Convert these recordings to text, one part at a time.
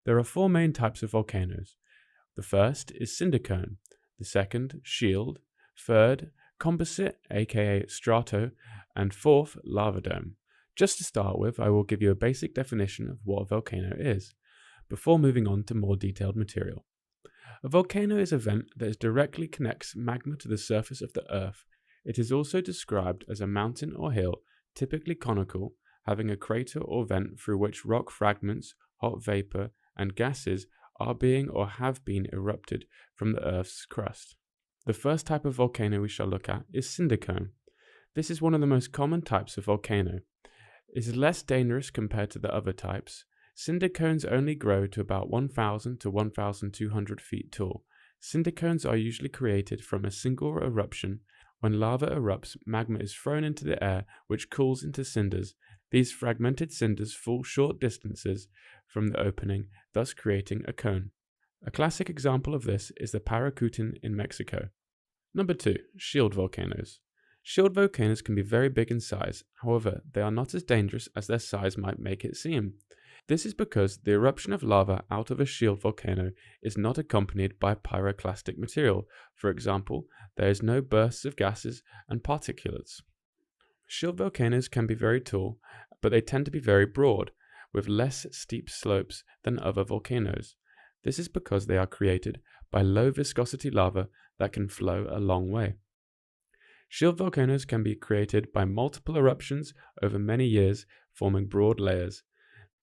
There are four main types of volcanoes. The first is cinder cone, the second, shield, third, composite, aka strato, and fourth, lava dome. Just to start with, I will give you a basic definition of what a volcano is, before moving on to more detailed material. A volcano is an event that directly connects magma to the surface of the Earth. It is also described as a mountain or hill, typically conical, having a crater or vent through which rock fragments, hot vapor, and gases are being or have been erupted from the Earth's crust. The first type of volcano we shall look at is cinder cone. This is one of the most common types of volcano. It is less dangerous compared to the other types. Cinder cones only grow to about 1,000 to 1,200 feet tall. Cinder cones are usually created from a single eruption. When lava erupts, magma is thrown into the air, which cools into cinders. These fragmented cinders fall short distances from the opening, thus creating a cone. A classic example of this is the Paracutin in Mexico. Number 2. Shield volcanoes. Shield volcanoes can be very big in size, however, they are not as dangerous as their size might make it seem. This is because the eruption of lava out of a shield volcano is not accompanied by pyroclastic material. For example, there is no bursts of gases and particulates. Shield volcanoes can be very tall, but they tend to be very broad, with less steep slopes than other volcanoes. This is because they are created by low viscosity lava that can flow a long way. Shield volcanoes can be created by multiple eruptions over many years, forming broad layers.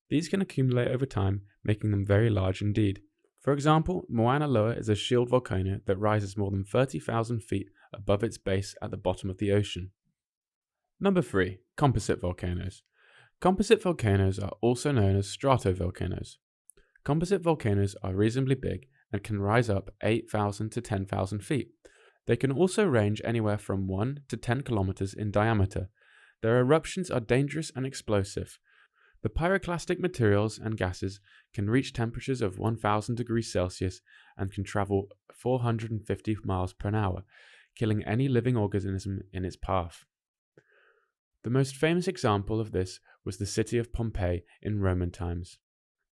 These can accumulate over time, making them very large indeed. For example, Mauna Loa is a shield volcano that rises more than 30,000 feet above its base at the bottom of the ocean. Number 3. Composite volcanoes. Composite volcanoes are also known as stratovolcanoes. Composite volcanoes are reasonably big and can rise up 8,000 to 10,000 feet. They can also range anywhere from 1 to 10 kilometers in diameter. Their eruptions are dangerous and explosive. The pyroclastic materials and gases can reach temperatures of 1,000 degrees Celsius and can travel 450 miles per hour, killing any living organism in its path. The most famous example of this was the city of Pompeii in Roman times.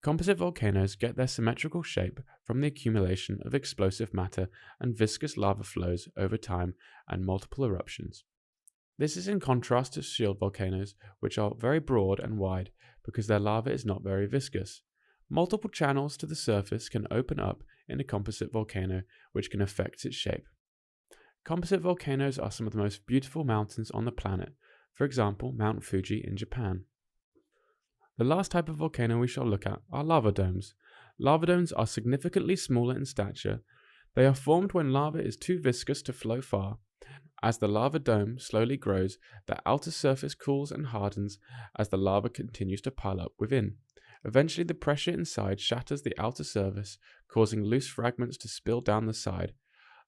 Composite volcanoes get their symmetrical shape from the accumulation of explosive matter and viscous lava flows over time and multiple eruptions. This is in contrast to shield volcanoes, which are very broad and wide because their lava is not very viscous. Multiple channels to the surface can open up in a composite volcano, which can affect its shape. Composite volcanoes are some of the most beautiful mountains on the planet, for example, Mount Fuji in Japan. The last type of volcano we shall look at are lava domes. Lava domes are significantly smaller in stature. They are formed when lava is too viscous to flow far. As the lava dome slowly grows, the outer surface cools and hardens as the lava continues to pile up within. Eventually, the pressure inside shatters the outer surface, causing loose fragments to spill down the side.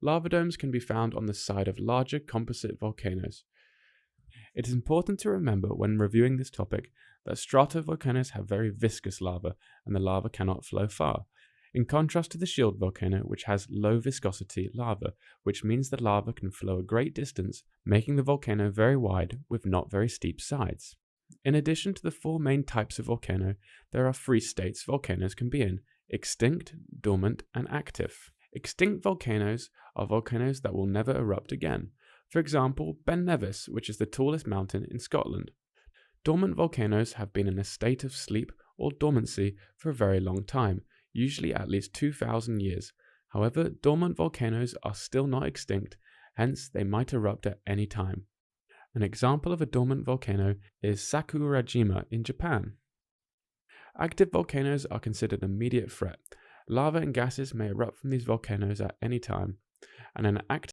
Lava domes can be found on the side of larger composite volcanoes. It is important to remember when reviewing this topic that stratovolcanoes have very viscous lava and the lava cannot flow far, in contrast to the shield volcano, which has low viscosity lava, which means the lava can flow a great distance, making the volcano very wide with not very steep sides. In addition to the four main types of volcano, there are three states volcanoes can be in: extinct, dormant, and active. Extinct volcanoes are volcanoes that will never erupt again. For example, Ben Nevis, which is the tallest mountain in Scotland. Dormant volcanoes have been in a state of sleep or dormancy for a very long time, usually at least 2,000 years. However, dormant volcanoes are still not extinct, hence they might erupt at any time. An example of a dormant volcano is Sakurajima in Japan. Active volcanoes are considered an immediate threat. Lava and gases may erupt from these volcanoes at any time, and an active